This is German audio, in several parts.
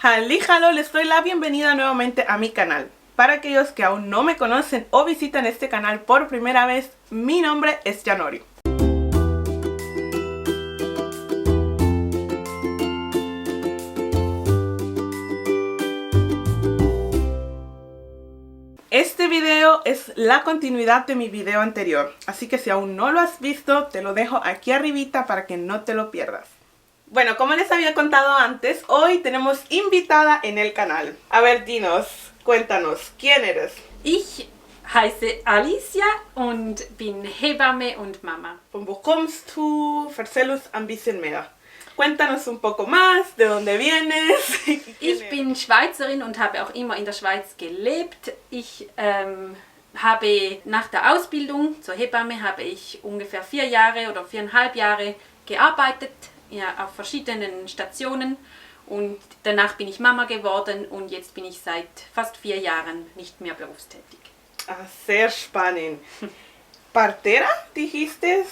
Hallo, les doy la bienvenida nuevamente a mi canal. Para aquellos que aún no me conocen o visitan este canal por primera vez, mi nombre es Yanori. Este video es la continuidad de mi video anterior, así que si aún no lo has visto, te lo dejo aquí arribita para que no te lo pierdas. Bueno, como les había contado antes, hoy tenemos invitada en el canal. A ver, dinos, cuéntanos, ¿quién eres? Ich heiße Alicia und bin Hebamme und Mama. Von wo kommst du? Erzähl uns ein bisschen mehr. Cuéntanos un poco más, de dónde vienes. Ich bin Schweizerin und habe auch immer in der Schweiz gelebt. Ich habe nach der Ausbildung zur Hebamme habe ich ungefähr 4 Jahre oder 4,5 Jahre gearbeitet, ja, auf verschiedenen Stationen, und danach bin ich Mama geworden und jetzt bin ich seit fast 4 Jahren nicht mehr berufstätig. Ah, sehr spannend. Partera, dijiste.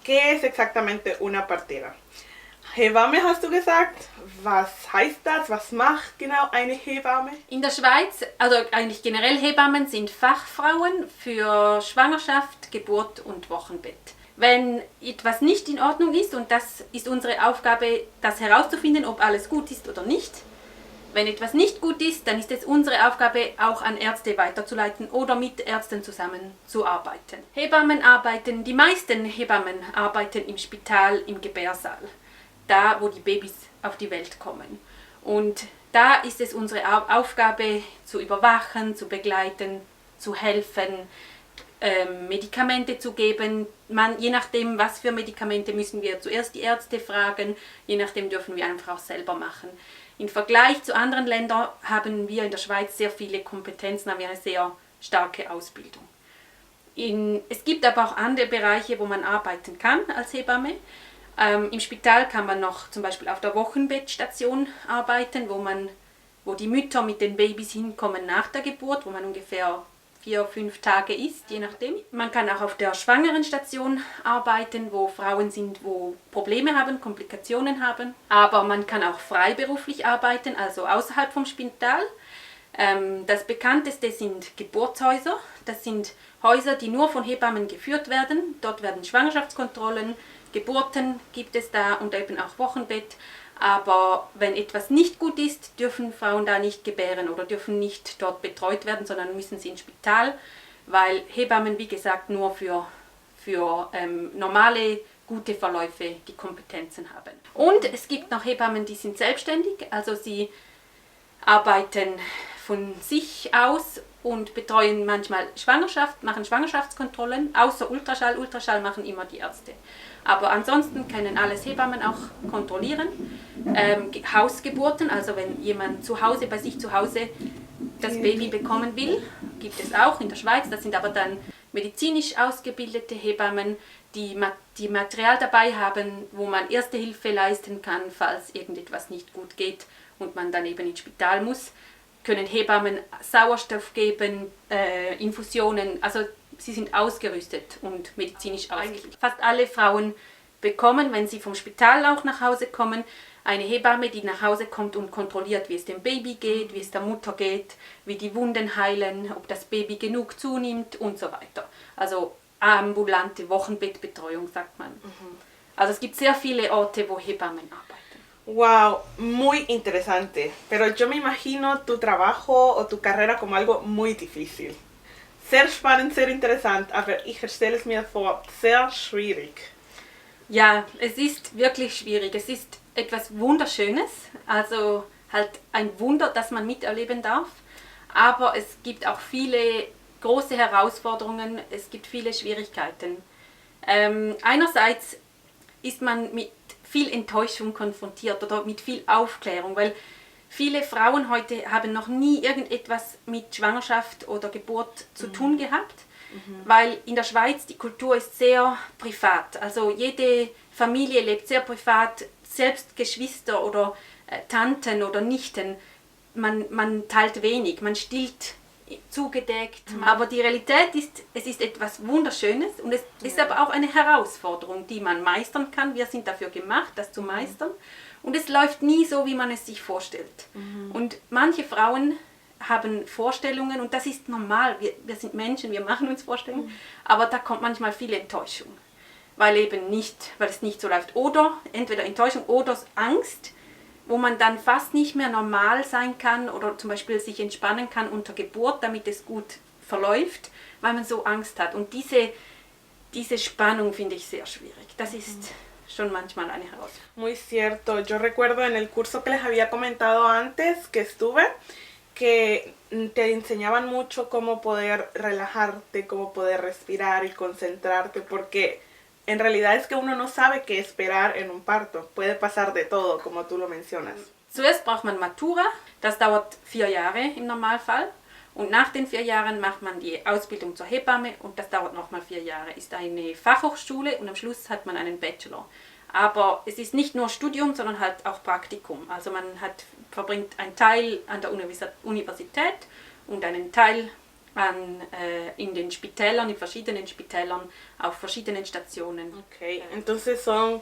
¿Qué es exactamente una partera? Hebamme hast du gesagt. Was heißt das? Was macht genau eine Hebamme? In der Schweiz, also eigentlich generell Hebammen sind Fachfrauen für Schwangerschaft, Geburt und Wochenbett. Wenn etwas nicht in Ordnung ist, und das ist unsere Aufgabe, das herauszufinden, ob alles gut ist oder nicht. Wenn etwas nicht gut ist, dann ist es unsere Aufgabe, auch an Ärzte weiterzuleiten oder mit Ärzten zusammenzuarbeiten. Die meisten Hebammen arbeiten im Spital, im Gebärsaal, da wo die Babys auf die Welt kommen. Und da ist es unsere Aufgabe, zu überwachen, zu begleiten, zu helfen, Medikamente zu geben. Je nachdem, was für Medikamente, müssen wir zuerst die Ärzte fragen, je nachdem dürfen wir einfach auch selber machen. Im Vergleich zu anderen Ländern haben wir in der Schweiz sehr viele Kompetenzen, haben wir eine sehr starke Ausbildung. Es gibt aber auch andere Bereiche, wo man arbeiten kann als Hebamme. Im Spital kann man noch zum Beispiel auf der Wochenbettstation arbeiten, wo die Mütter mit den Babys hinkommen nach der Geburt, wo man ungefähr 4-5 Tage ist, je nachdem. Man kann auch auf der Schwangerenstation arbeiten, wo Frauen sind, wo Probleme haben, Komplikationen haben. Aber man kann auch freiberuflich arbeiten, also außerhalb vom Spital. Das bekannteste sind Geburtshäuser. Das sind Häuser, die nur von Hebammen geführt werden. Dort werden Schwangerschaftskontrollen, Geburten gibt es da und eben auch Wochenbett. Aber wenn etwas nicht gut ist, dürfen Frauen da nicht gebären oder dürfen nicht dort betreut werden, sondern müssen sie ins Spital, weil Hebammen, wie gesagt, nur für normale, gute Verläufe die Kompetenzen haben. Und es gibt noch Hebammen, die sind selbstständig, also sie arbeiten von sich aus und betreuen manchmal machen Schwangerschaftskontrollen, außer Ultraschall. Ultraschall machen immer die Ärzte. Aber ansonsten können alles Hebammen auch kontrollieren. Hausgeburten, also wenn jemand bei sich zu Hause das Baby bekommen will, gibt es auch in der Schweiz. Das sind aber dann medizinisch ausgebildete Hebammen, die Material dabei haben, wo man Erste Hilfe leisten kann, falls irgendetwas nicht gut geht und man dann eben ins Spital muss. Können Hebammen Sauerstoff geben, Infusionen, also sie sind ausgerüstet und medizinisch ausgerüstet. Fast alle Frauen bekommen, wenn sie vom Spital auch nach Hause kommen, eine Hebamme, die nach Hause kommt und kontrolliert, wie es dem Baby geht, wie es der Mutter geht, wie die Wunden heilen, ob das Baby genug zunimmt und so weiter. Also ambulante Wochenbettbetreuung, sagt man. Also es gibt sehr viele Orte, wo Hebammen arbeiten. Wow, muy interesante. Pero yo me imagino tu trabajo o tu carrera como algo muy difícil. Sehr spannend, sehr interessant, aber ich stelle es mir vor, sehr schwierig. Ja, es ist wirklich schwierig. Es ist etwas Wunderschönes, also halt ein Wunder, das man miterleben darf. Aber es gibt auch viele große Herausforderungen, es gibt viele Schwierigkeiten. Einerseits ist man mit viel Enttäuschung konfrontiert oder mit viel Aufklärung, weil viele Frauen heute haben noch nie irgendetwas mit Schwangerschaft oder Geburt zu tun gehabt, weil in der Schweiz die Kultur ist sehr privat. Also jede Familie lebt sehr privat, selbst Geschwister oder Tanten oder Nichten, man teilt wenig, man stillt zugedeckt. Aber die Realität ist, es ist etwas Wunderschönes und es ist aber auch eine Herausforderung, die man meistern kann. Wir sind dafür gemacht, das zu meistern. Und es läuft nie so, wie man es sich vorstellt. Und manche Frauen haben Vorstellungen und das ist normal. Wir sind Menschen, wir machen uns Vorstellungen, aber da kommt manchmal viel Enttäuschung, weil es nicht so läuft. Oder entweder Enttäuschung oder Angst, wo man dann fast nicht mehr normal sein kann oder zum Beispiel sich entspannen kann unter Geburt, damit es gut verläuft, weil man so Angst hat. Und diese Spannung finde ich sehr schwierig. Das ist schon manchmal eine Herausforderung. Muy cierto. Yo recuerdo en el curso que les había comentado antes que estuve, que te enseñaban mucho cómo poder relajarte, cómo poder respirar y concentrarte, porque en realidad es que uno no sabe qué esperar en un parto. Puede pasar de todo, como tú lo mencionas. Zuerst braucht man Matura, das dauert 4 Jahre im Normalfall. Und nach den 4 Jahren macht man die Ausbildung zur Hebamme und das dauert nochmal 4 Jahre. Ist eine Fachhochschule und am Schluss hat man einen Bachelor. Aber es ist nicht nur Studium, sondern halt auch Praktikum. Also man verbringt einen Teil an der Universität und einen Teil in den Spitälern, in verschiedenen Spitälern, auf verschiedenen Stationen. Okay, entonces son,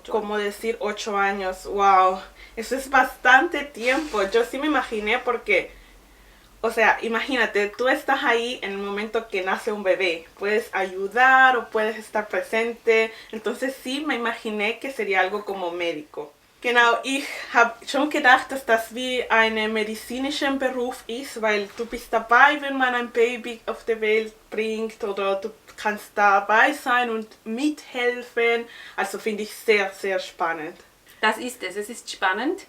como decir, 8 años. Wow, eso es bastante tiempo. Yo sí me imaginé porque, o sea, imagínate, tú estás ahí en el momento que nace un bebé. Puedes ayudar o puedes estar presente. Entonces sí me imaginé que sería algo como médico. Genau, ich habe schon gedacht, dass das wie ein medizinischer Beruf ist, weil du bist dabei, wenn man ein Baby auf die Welt bringt oder du kannst dabei sein und mithelfen. Also finde ich sehr, sehr spannend. Das ist es ist spannend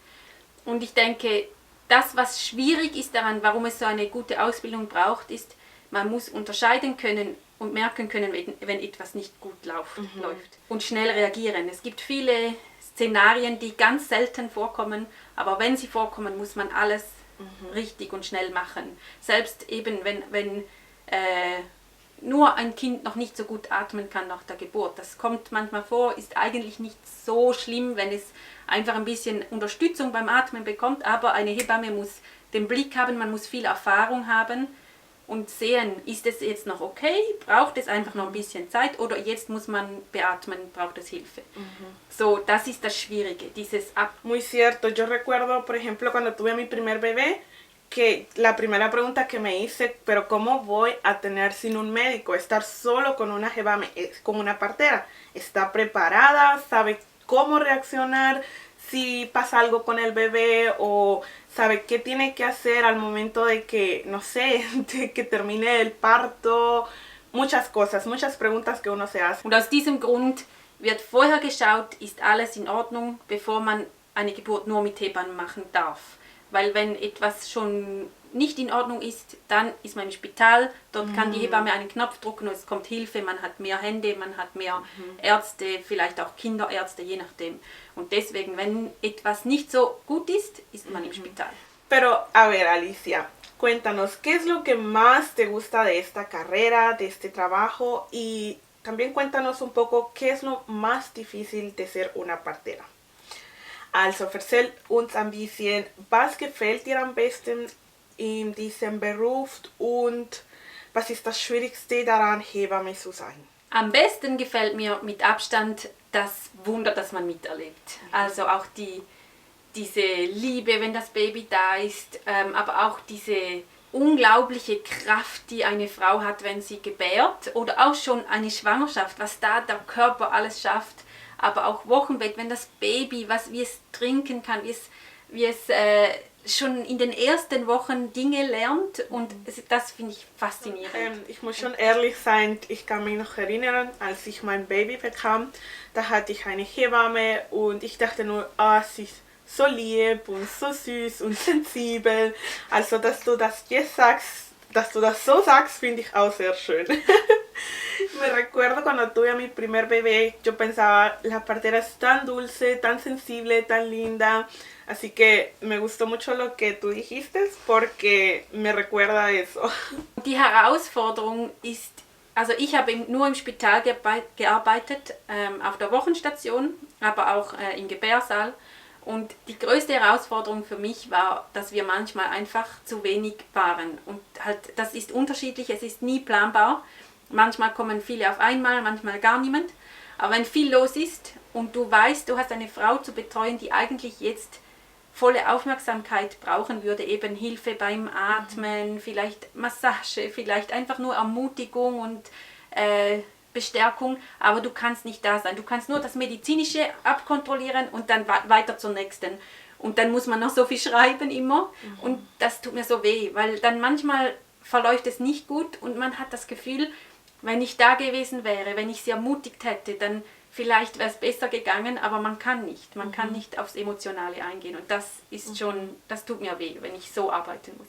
und ich denke, das, was schwierig ist daran, warum es so eine gute Ausbildung braucht, ist, man muss unterscheiden können und merken können, wenn etwas nicht gut läuft und schnell reagieren. Es gibt viele Szenarien, die ganz selten vorkommen, aber wenn sie vorkommen, muss man alles richtig und schnell machen. Selbst eben, wenn nur ein Kind noch nicht so gut atmen kann nach der Geburt. Das kommt manchmal vor, ist eigentlich nicht so schlimm, wenn es einfach ein bisschen Unterstützung beim Atmen bekommt, aber eine Hebamme muss den Blick haben, man muss viel Erfahrung haben und sehen, ist es jetzt noch okay, braucht es einfach noch ein bisschen Zeit oder jetzt muss man beatmen, braucht es Hilfe. So, das ist das Schwierige, dieses Muy cierto, yo recuerdo, por ejemplo, cuando tuve a mi primer bebé, que la primera pregunta que me hice, pero ¿cómo voy a tener sin un médico? Estar solo con una hebamme, con una partera. ¿Está preparada? ¿Sabe cómo reaccionar si pasa algo con el bebé? ¿O sabe qué tiene que hacer al momento de que, no sé, de que termine el parto? Muchas cosas, muchas preguntas que uno se hace. Und aus diesem Grund wird vorher geschaut, ist alles in Ordnung, bevor man eine Geburt nur mit Hebammen machen darf. Weil wenn etwas schon nicht in Ordnung ist, dann ist man im Spital, dort kann die Hebamme einen Knopf drücken und es kommt Hilfe, man hat mehr Hände, man hat mehr Ärzte, vielleicht auch Kinderärzte, je nachdem. Und deswegen, wenn etwas nicht so gut ist, ist man im Spital. Pero, a ver, Alicia, cuéntanos, ¿qué es lo que más te gusta de esta carrera, de este trabajo? Y también cuéntanos un poco, ¿qué es lo más difícil de ser una partera? Also erzähl uns ein bisschen, was gefällt dir am besten in diesem Beruf und was ist das Schwierigste daran, Hebamme zu sein? Am besten gefällt mir mit Abstand das Wunder, das man miterlebt. Also auch diese Liebe, wenn das Baby da ist, aber auch diese unglaubliche Kraft, die eine Frau hat, wenn sie gebärt oder auch schon eine Schwangerschaft, was da der Körper alles schafft. Aber auch Wochenbett, wenn das Baby, wie es trinken kann, wie es schon in den ersten Wochen Dinge lernt und das finde ich faszinierend. Ich muss schon ehrlich sein, ich kann mich noch erinnern, als ich mein Baby bekam, da hatte ich eine Hebamme und ich dachte nur, sie ist so lieb und so süß und sensibel. Also, dass du das jetzt sagst, dass du das so sagst, finde ich auch sehr schön. Me recuerdo cuando tuve a mi primer bebé, yo pensaba, la partera es tan dulce, tan sensible, tan linda. Así que me gustó mucho lo que tú dijiste, porque me recuerda a eso. Die Herausforderung ist, also ich habe nur im Spital gearbeitet, auf der Wochenstation, aber auch im Gebärsaal. Und die größte Herausforderung für mich war, dass wir manchmal einfach zu wenig waren. Und halt, das ist unterschiedlich, es ist nie planbar. Manchmal kommen viele auf einmal, manchmal gar niemand. Aber wenn viel los ist und du weißt, du hast eine Frau zu betreuen, die eigentlich jetzt volle Aufmerksamkeit brauchen würde, eben Hilfe beim Atmen, vielleicht Massage, vielleicht einfach nur Ermutigung und Bestärkung, aber du kannst nicht da sein. Du kannst nur das Medizinische abkontrollieren und dann weiter zur nächsten. Und dann muss man noch so viel schreiben immer und das tut mir so weh, weil dann manchmal verläuft es nicht gut und man hat das Gefühl, wenn ich da gewesen wäre, wenn ich sie ermutigt hätte, dann vielleicht wäre es besser gegangen, aber man kann nicht. Man kann nicht aufs Emotionale eingehen und das ist schon, das tut mir weh, wenn ich so arbeiten muss.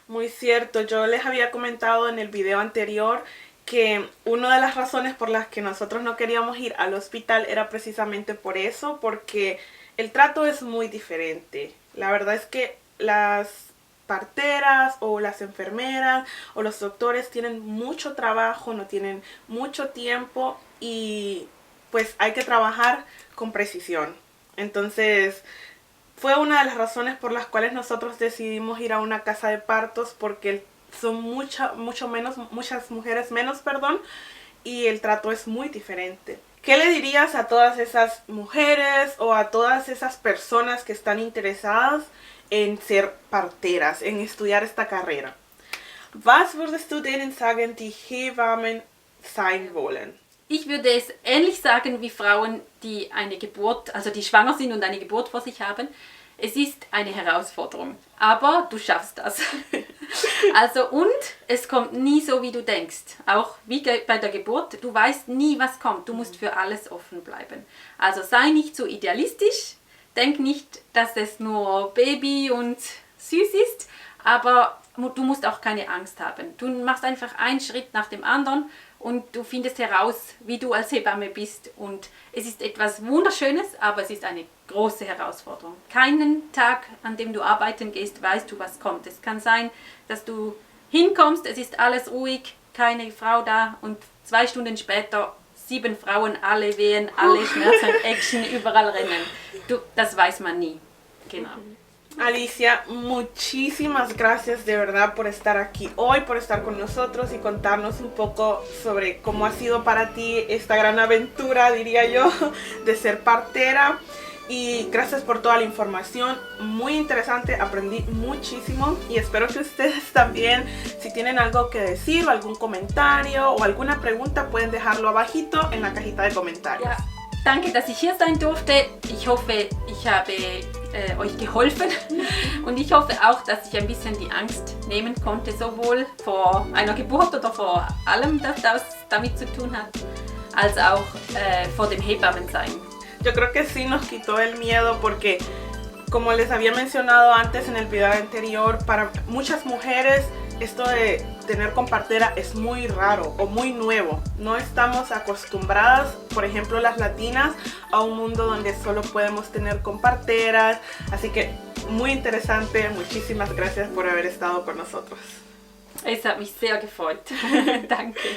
Muy cierto, yo les había comentado en el video anterior que una de las razones por las que nosotros no queríamos ir al hospital era precisamente por eso, porque el trato es muy diferente. La verdad es que las parteras o las enfermeras o los doctores tienen mucho trabajo, no tienen mucho tiempo y pues hay que trabajar con precisión. Entonces fue una de las razones por las cuales nosotros decidimos ir a una casa de partos, porque son muchas mujeres menos, y el trato es muy diferente. ¿Qué le dirías a todas esas mujeres o a todas esas personas que están interesadas en ser parteras, en estudiar esta carrera? Was würdest du denen sagen, die Hebammen sein wollen? Ich würde es ähnlich sagen wie Frauen, die eine Geburt, also die schwanger sind und eine Geburt vor sich haben. Es ist eine Herausforderung, aber du schaffst das. Also und es kommt nie so, wie du denkst. Auch wie bei der Geburt, du weißt nie, was kommt. Du musst für alles offen bleiben. Also sei nicht so idealistisch, denk nicht, dass es nur Baby und süß ist, aber du musst auch keine Angst haben. Du machst einfach einen Schritt nach dem anderen und du findest heraus, wie du als Hebamme bist. Und es ist etwas Wunderschönes, aber es ist eine große Herausforderung. Keinen Tag, an dem du arbeiten gehst, weißt du, was kommt. Es kann sein, dass du hinkommst, es ist alles ruhig, keine Frau da und 2 Stunden später 7 Frauen, alle wehen, alle Schmerzen, Action, überall rennen. Das weiß man nie. Genau. Alicia, muchísimas gracias de verdad por estar aquí hoy, por estar con nosotros y contarnos un poco sobre cómo ha sido para ti esta gran aventura, diría yo, de ser partera. Y gracias por toda la información, muy interesante, aprendí muchísimo y espero que ustedes también, si tienen algo que decir o algún comentario o alguna pregunta, pueden dejarlo abajito en la cajita de comentarios. Ja, danke, dass ich hier sein durfte. Ich hoffe, ich habe euch geholfen und ich hoffe auch, dass ich ein bisschen die Angst nehmen konnte, sowohl vor einer Geburt oder vor allem, das damit zu tun hat, als auch vor dem Hebammensein. Yo creo que sí nos quitó el miedo porque, como les había mencionado antes en el video anterior, para muchas mujeres esto de tener compartera es muy raro o muy nuevo. No estamos acostumbradas, por ejemplo las latinas, a un mundo donde solo podemos tener comparteras. Así que muy interesante, muchísimas gracias por haber estado con nosotros. Es hat mich sehr gefreut. Danke.